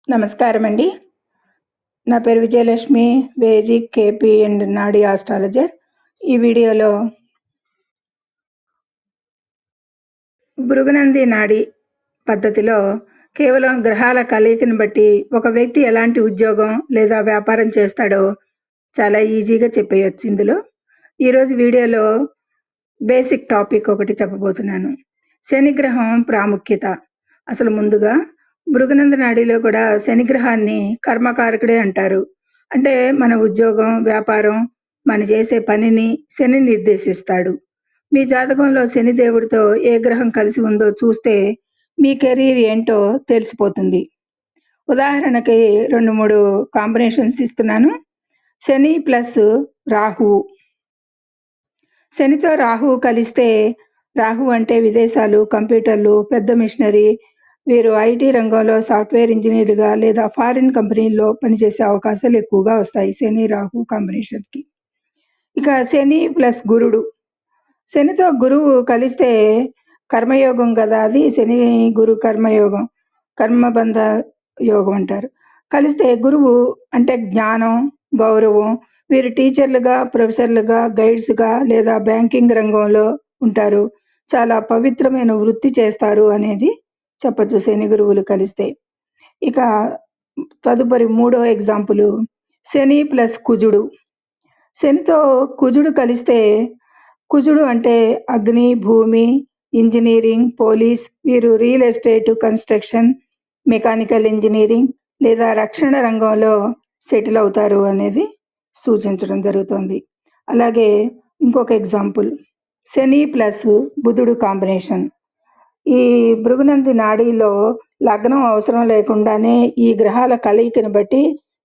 నమస్కారం అండి. నా పేరు విజయలక్ష్మి, వేదిక్ కేపీ అండ్ నాడీ ఆస్ట్రాలజర్. ఈ వీడియోలో భృగునంది నాడీ పద్ధతిలో కేవలం గ్రహాల కలయికను బట్టి ఒక వ్యక్తి ఎలాంటి ఉద్యోగం లేదా వ్యాపారం చేస్తాడో చాలా ఈజీగా చెప్పేయచ్చు. ఇందులో ఈరోజు వీడియోలో బేసిక్ టాపిక్ ఒకటి చెప్పబోతున్నాను. శనిగ్రహం ప్రాముఖ్యత. అసలు ముందుగా భృగునంది నాడీలో కూడా శనిగ్రహాన్ని కర్మకారకుడే అంటారు. అంటే మన ఉద్యోగం, వ్యాపారం, మన చేసే పనిని శని నిర్దేశిస్తాడు. మీ జాతకంలో శని దేవుడితో ఏ గ్రహం కలిసి ఉందో చూస్తే మీ కెరీర్ ఏంటో తెలిసిపోతుంది. ఉదాహరణకి 2-3 కాంబినేషన్స్ ఇస్తున్నాను. శని ప్లస్ రాహువు. శనితో రాహువు కలిస్తే, రాహు అంటే విదేశాలు, కంప్యూటర్లు, పెద్ద మిషనరీ, వీరు ఐటీ రంగంలో సాఫ్ట్వేర్ ఇంజనీర్గా లేదా ఫారిన్ కంపెనీల్లో పనిచేసే అవకాశాలు ఎక్కువగా వస్తాయి శని రాహు కాంబినేషన్కి. ఇక శని ప్లస్ గురుడు. శనితో గురువు కలిస్తే కర్మయోగం కదా, అది శని గురు కర్మయోగం, కర్మబంధ యోగం అంటారు. కలిస్తే గురువు అంటే జ్ఞానం, గౌరవం. వీరు టీచర్లుగా, ప్రొఫెసర్లుగా, గైడ్స్గా లేదా బ్యాంకింగ్ రంగంలో ఉంటారు. చాలా పవిత్రమైన వృత్తి చేస్తారు అనేది చెప్పచ్చు శని గురువులు కలిస్తే. ఇక తదుపరి 3వ ఎగ్జాంపుల్ శని ప్లస్ కుజుడు. శనితో కుజుడు కలిస్తే, కుజుడు అంటే అగ్ని, భూమి, ఇంజనీరింగ్, పోలీస్, వీరు real estate, construction, mechanical engineering లేదా రక్షణ రంగంలో సెటిల్ అవుతారు అనేది సూచించడం జరుగుతుంది. అలాగే ఇంకొక ఎగ్జాంపుల్ శని ప్లస్ బుధుడు కాంబినేషన్. ఈ భృగునంది నాడీలో లగ్నం అవసరం లేకుండానే ఈ గ్రహాల కలయికను బట్టి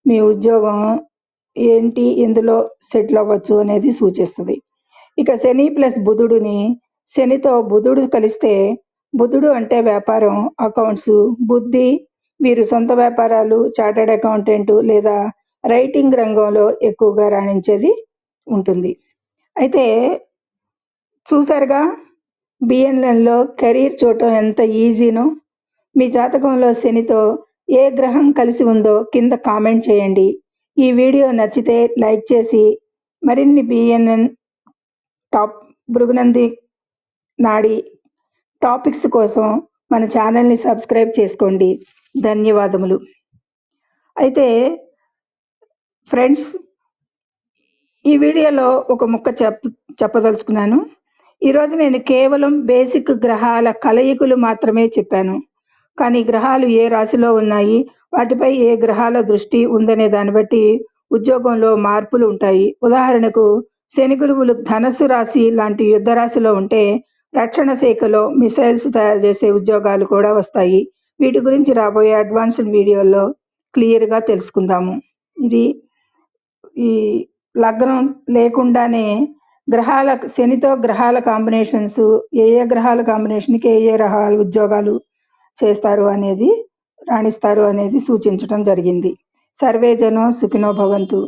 మీ ఉద్యోగం ఏంటి, ఎందులో సెటిల్ అవ్వచ్చు అనేది సూచిస్తుంది. ఇక శని ప్లస్ బుధుడిని, శనితో బుధుడు కలిస్తే, బుధుడు అంటే వ్యాపారం, అకౌంట్స్, బుద్ధి, వీరు సొంత వ్యాపారాలు, చార్టర్డ్ అకౌంటెంట్ లేదా రైటింగ్ రంగంలో ఎక్కువగా రాణించేది ఉంటుంది. అయితే చూసారుగా బిఎన్ఎన్లో కెరీర్ చూడటం ఎంత ఈజీనో. మీ జాతకంలో శనితో ఏ గ్రహం కలిసి ఉందో కింద కామెంట్ చేయండి. ఈ వీడియో నచ్చితే లైక్ చేసి మరిన్ని బిఎన్ఎన్ టాప్ భృగునంది నాడీ టాపిక్స్ కోసం మన ఛానల్ని సబ్స్క్రైబ్ చేసుకోండి. ధన్యవాదములు. అయితే ఫ్రెండ్స్, ఈ వీడియోలో ఒక ముక్క చెప్పదలుచుకున్నాను. ఈరోజు నేను కేవలం బేసిక్ గ్రహాల కలయికలు మాత్రమే చెప్పాను. కానీ గ్రహాలు ఏ రాశిలో ఉన్నాయి, వాటిపై ఏ గ్రహాల దృష్టి ఉందనే దాన్ని బట్టి ఉద్యోగంలో మార్పులు ఉంటాయి. ఉదాహరణకు శని గురువులు ధనస్సు రాశి లాంటి యుద్ధ రాశిలో ఉంటే రక్షణ శాఖలో మిసైల్స్ తయారు చేసే ఉద్యోగాలు కూడా వస్తాయి. వీటి గురించి రాబోయే అడ్వాన్స్డ్ వీడియోల్లో క్లియర్గా తెలుసుకుందాము. ఇది ఈ లగ్నం లేకుండానే గ్రహాల శనితో గ్రహాల కాంబినేషన్స్, ఏ గ్రహాల కాంబినేషన్కి ఏ గ్రహాలు ఉద్యోగాలు చేస్తారు అనేది, రాణిస్తారు అనేది సూచించడం జరిగింది. సర్వే జనో సుఖినో భవంతు.